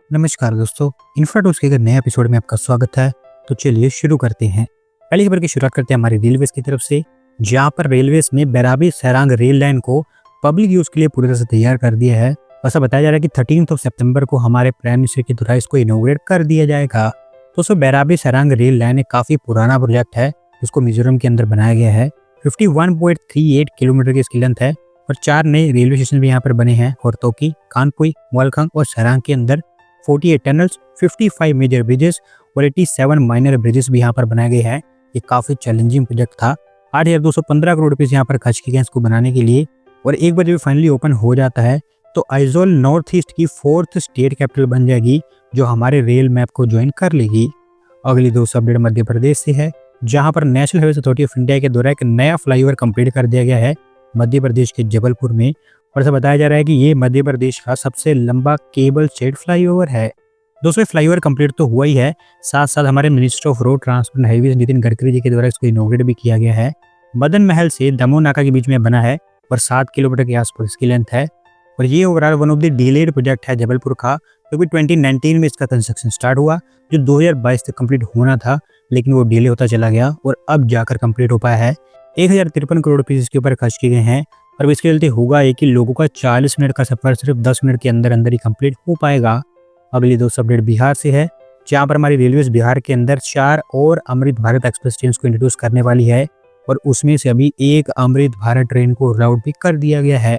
नमस्कार दोस्तों, इन्फ्राटॉक्स के एक नए एपिसोड में आपका स्वागत है। तो चलिए शुरू करते हैं। पहली खबर की शुरुआत करते हैं हमारी रेलवेज की तरफ से, जहां पर रेलवेज ने बैराबी सरांग रेल लाइन को पब्लिक यूज के लिए पूरी तरह से तैयार कर दिया है। ऐसा बताया जा रहा है कि 13 सितंबर को हमारे प्राइम मिनिस्टर के द्वारा इसको इनॉग्रेट कर दिया जाएगा। दोस्तों, बैराबी सरांग रेल लाइन एक काफी पुराना प्रोजेक्ट है जिसको मिजोरम के अंदर बनाया गया है। 51.38 किलोमीटर की इसकी लेंथ है और 4 नए रेलवे स्टेशन भी यहाँ पर बने हैं, होरतोकी, कानपुई, मोलखंग और सरांग के अंदर 48 टनल्स, 55 मेजर ब्रिजेस और 87 माइनर ब्रिजेस भी यहाँ पर बनाए गए हैं। ये काफी चैलेंजिंग प्रोजेक्ट था। 8,215 करोड़ रुपए यहाँ पर खर्च किए गए इसको बनाने के लिए। और एक बार जब फाइनली ओपन हो जाता है तो आइजोल नॉर्थ ईस्ट की 4th स्टेट कैपिटल बन जाएगी, जो हमारे रेल मैप को ज्वाइन कर लेगी। अगली दोस्तों अपडेट मध्य प्रदेश से है, जहां पर national highway authority of India के द्वारा एक नया फ्लाईओवर कंप्लीट कर दिया गया है मध्य प्रदेश के जबलपुर में। और ऐसा बताया जा रहा है कि ये मध्य प्रदेश का सबसे लंबा केबल स्टेड फ्लाईओवर है। दोस्तों, फ्लाईओवर कंप्लीट तो हुआ ही है, साथ साथ हमारे minister of road transport and highways Nitin Gadkari ji के द्वारा इसको इनॉग्रेट भी किया गया है। मदन महल से दमोह नाका के बीच में बना है और 7 किलोमीटर के आसपास इसकी लेंथ है। और ये overall one of the delayed project है जबलपुर का, क्योंकि 2019 में इसका कंस्ट्रक्शन स्टार्ट हुआ, जो 2022 तक कंप्लीट होना था, लेकिन वो डिले होता चला गया और अब जाकर कंप्लीट हो पाया है। 1053 करोड़ रुपए इसके ऊपर खर्च किए गए हैं। और इसके चलते होगा ये कि लोगों का 40 मिनट का सफर सिर्फ 10 मिनट के अंदर अंदर ही कंप्लीट हो पाएगा। अगली दोस्त अपडेट बिहार से है, जहां पर हमारी रेलवे बिहार के अंदर 4 और अमृत भारत एक्सप्रेस ट्रेन को इंट्रोड्यूस करने वाली है और उसमें से अभी एक अमृत भारत ट्रेन को राउट भी कर दिया गया है।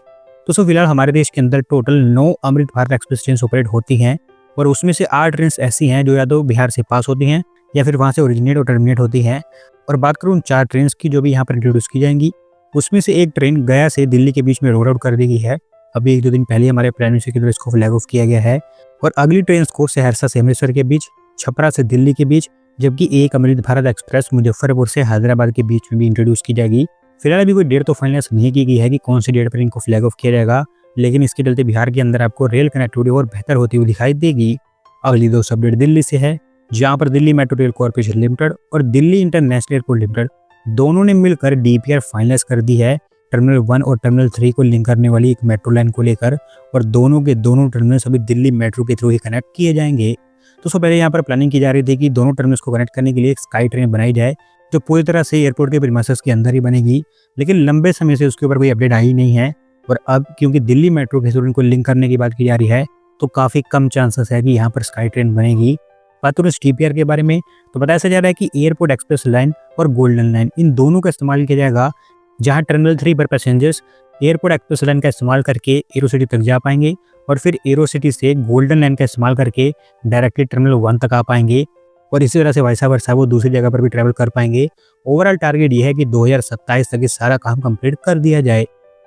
तो फिलहाल हमारे देश के अंदर total 9 Amrit Bharat express train operate होती हैं और उसमें से 8 ट्रेन ऐसी हैं जो या तो बिहार से पास होती हैं या फिर वहां से ओरिजिनेट और टर्मिनेट होती हैं। और बात करूँ 4 ट्रेन की जो भी यहाँ पर इंट्रोड्यूस की जाएंगी, उसमें से एक ट्रेन गया से दिल्ली के बीच में रोल आउट कर दी गई है। अभी 1-2 दिन पहले हमारे प्राइम मिनिस्टर के द्वारा इसको फ्लैग ऑफ किया गया है। और अगली ट्रेन को सहरसा से अमृतसर के बीच, छपरा से दिल्ली के बीच, जबकि एक अमृत भारत एक्सप्रेस मुजफ्फरपुर से हैदराबाद के बीच में भी इंट्रोड्यूस की जाएगी। फिलहाल अभी कोई डेट तो फाइनलाइज नहीं की गई है कि कौन सी डेट पर इनको फ्लैग ऑफ किया जाएगा, लेकिन इसके चलते बिहार के अंदर आपको रेल कनेक्टिविटी और बेहतर होती हुई दिखाई देगी। अगली दोस्त अपडेट दिल्ली से है, जहां पर Delhi metro rail corporation limited और दिल्ली इंटरनेशनल एयरपोर्ट लिमिटेड दोनों ने मिलकर डीपीआर फाइनलाइज कर दी है टर्मिनल 1 और टर्मिनल 3 को लिंक करने वाली एक मेट्रो लाइन को लेकर। और दोनों के दोनों टर्मिनल्स अभी दिल्ली मेट्रो के थ्रू ही कनेक्ट किए जाएंगे। तो सबसे पहले यहाँ पर प्लानिंग की जा रही थी कि दोनों टर्मिनल्स को कनेक्ट करने के लिए एक स्काई ट्रेन बनाई जाए, जो पूरी तरह से एयरपोर्ट के प्रीमाइसेस के अंदर ही बनेगी, लेकिन लंबे समय से उसके ऊपर कोई अपडेट आई नहीं है। और अब क्योंकि दिल्ली मेट्रो के थ्रू इनको लिंक करने की बात की जा रही है, तो काफी कम चांसेस है कि यहाँ पर स्काई ट्रेन बनेगी। बात करूँ डीपीआर के बारे में, तो बताया जा रहा है कि एयरपोर्ट एक्सप्रेस लाइन और गोल्डन लाइन इन दोनों का इस्तेमाल किया जाएगा, जहां टर्मिनल 3 पर पैसेंजर्स एयरपोर्ट एक्सप्रेस लाइन का इस्तेमाल करके एरो सिटी तक जा पाएंगे और फिर एरो सिटी से गोल्डन लाइन का इस्तेमाल करके डायरेक्टली टर्मिनल 1 तक आ पाएंगे। और इसी तरह से वैसा वर्षा वो दूसरी जगह पर भी ट्रैवल कर पाएंगे। ओवरऑल टारगेट ये है कि 2027 तक ये सारा काम कंप्लीट कर दिया जाए।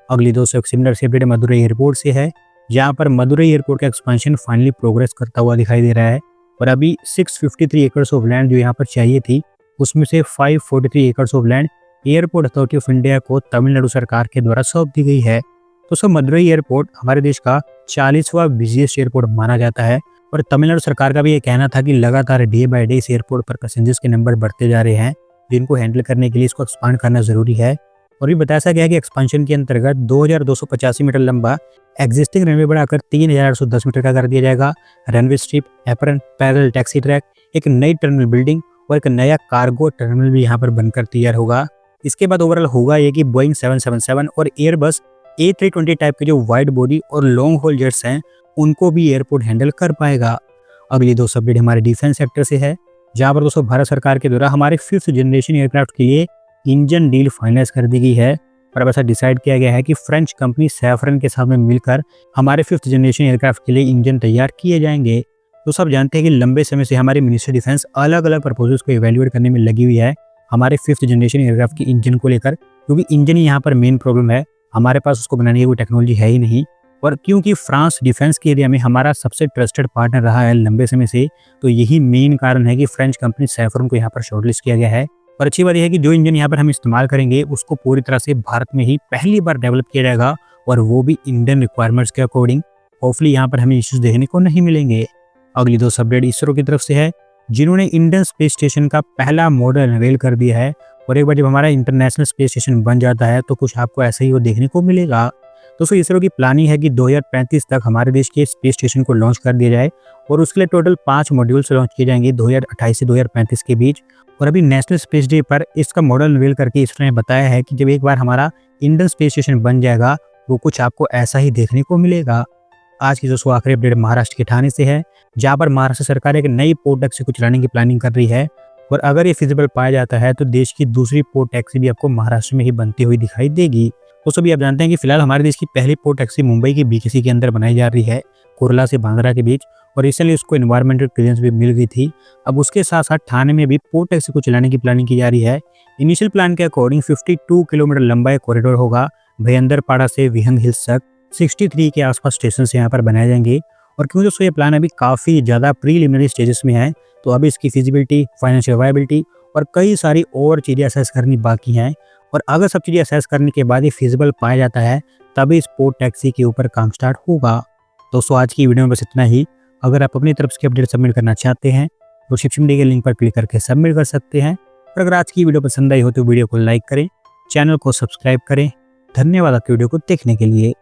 अगली दोस्तों सिमिलर से अपडेट मदुरई एयरपोर्ट से है, जहाँ पर मदुरई एयरपोर्ट का एक्सपेंशन फाइनली प्रोग्रेस करता हुआ दिखाई दे रहा है। और अभी 653 एकर्स ऑफ लैंड जो यहाँ पर चाहिए थी, उसमें से 543 acres of land airport authority of India को तमिलनाडु सरकार के द्वारा सौंप दी गई है। तो सब मदुरई एयरपोर्ट हमारे देश का 40वां बिजिएस्ट एयरपोर्ट माना जाता है और तमिलनाडु सरकार का भी ये कहना था कि लगातार डे बाय डे इस एयरपोर्ट पर पैसेंजर्स के नंबर बढ़ते जा रहे हैं, जिनको हैंडल करने के लिए इसको एक्सपांड करना जरूरी है। और भी बताया गया है कि एक्सपेंशन के अंतर्गत 2285 मीटर लंबा एग्जिस्टिंग रनवे बढ़ाकर 3810 मीटर का कर दिया जाएगा। Runway strip, apron, parallel taxi track, एक नई टर्मिनल बिल्डिंग और एक नया कार्गो टर्मिनल भी यहाँ पर बनकर तैयार होगा। इसके बाद ओवरऑल होगा ये कि बोइंग 777 और एयरबस A320 टाइप के जो वाइड बॉडी और लॉन्ग होल जेट्स हैं, उनको भी एयरपोर्ट हैंडल कर पाएगा। अगली दो अपडेट हमारे डिफेंस सेक्टर से है, जहाँ पर दोस्तों भारत सरकार के द्वारा हमारे 5th जनरेशन एयरक्राफ्ट के लिए इंजन डील फाइनलाइज कर दी गई है। और अब ऐसा डिसाइड किया गया है कि फ्रेंच कंपनी सैफरन के साथ में मिलकर हमारे 5th जनरेशन एयरक्राफ्ट के लिए इंजन तैयार किए जाएंगे। तो सब जानते हैं कि लंबे समय से हमारे मिनिस्टर डिफेंस अलग अलग प्रपोजल्स को इवेल्युएट करने में लगी हुई है हमारे 5th जनरेशन एयरक्राफ्ट की इंजन को लेकर, क्योंकि इंजन ही यहाँ पर मेन प्रॉब्लम है। हमारे पास उसको बनाने की कोई टेक्नोलॉजी है ही नहीं। और क्योंकि फ्रांस डिफेंस के एरिया में हमारा सबसे ट्रस्टेड पार्टनर रहा है लंबे समय से, तो यही मेन कारण है कि फ्रेंच कंपनी सैफरन को यहाँ पर शॉर्टलिस्ट किया गया है। और अच्छी बात यह है कि जो इंजन यहाँ पर हम इस्तेमाल करेंगे उसको पूरी तरह से भारत में ही पहली बार डेवलप किया जाएगा, और वो भी इंडियन रिक्वायरमेंट्स के अकॉर्डिंग। होपफुली यहाँ पर हमें इश्यूज देखने को नहीं मिलेंगे। अगली दो अपडेट इसरो की तरफ से है, जिन्होंने इंडियन स्पेस स्टेशन का पहला मॉडल अनवेल कर दिया है। और एक बार जब हमारा इंटरनेशनल स्पेस स्टेशन बन जाता है तो कुछ आपको ऐसा ही वो देखने को मिलेगा। दोस्तों इसरो की प्लानिंग है कि 2035 तक हमारे देश के स्पेस स्टेशन को लॉन्च कर दिया जाए और उसके लिए टोटल 5 मॉड्यूल्स लॉन्च किए जाएंगे 2028 से 2035 के बीच। और अभी नेशनल स्पेस डे पर इसका मॉडल अनवील करके इसरो ने बताया है कि जब एक बार हमारा इंडियन स्पेस स्टेशन बन जाएगा वो कुछ आपको ऐसा ही देखने को मिलेगा। आज की दोस्तों आखिरी अपडेट महाराष्ट्र के ठाणे से है, जहाँ पर महाराष्ट्र सरकार एक नई पोर्ट टैक्सी को चलाने की प्लानिंग कर रही है और अगर ये फिजिबल पाया जाता है तो देश की दूसरी पोर्ट टैक्सी भी आपको महाराष्ट्र में ही बनती हुई दिखाई देगी। तो सभी आप जानते हैं कि फिलहाल हमारे देश की पहली पोर्ट टैक्सी मुंबई की बीकेसी के अंदर बनाई जा रही है, कुर्ला से बांद्रा के बीच, और रिसेंटली उसको एनवायरमेंटल क्लियरेंस भी मिल गई थी। अब उसके साथ साथ ठाणे में भी पोर्ट टैक्सी को चलाने की प्लानिंग की जा रही है। इनिशियल प्लान के अकॉर्डिंग 52 किलोमीटर लंबा एक कॉरिडोर होगा, भयंदरपाड़ा से विहंग हिल्स तक 63 के आसपास स्टेशन यहाँ पर बनाए जाएंगे। और क्योंकि दोस्तों ये प्लान अभी काफ़ी ज़्यादा प्रीलिमिनरी स्टेजेस में है, तो अभी इसकी फिजिबिलिटी, फाइनेंशियल वायबिलिटी और कई सारी और चीज़ें असेस करनी बाकी हैं। और अगर सब चीज़ें असेस करने के बाद ये फिजिबल पाया जाता है तभी इस पोर्ट टैक्सी के ऊपर काम स्टार्ट होगा। दोस्तों आज की वीडियो में बस इतना ही। अगर आप अपनी तरफ से अपडेट सबमिट करना चाहते हैं तो डिस्क्रिप्शन के लिंक पर क्लिक करके सबमिट कर सकते हैं। और अगर आज की वीडियो पसंद आई हो तो वीडियो को लाइक करें, चैनल को सब्सक्राइब करें। धन्यवाद आपकी वीडियो को देखने के लिए।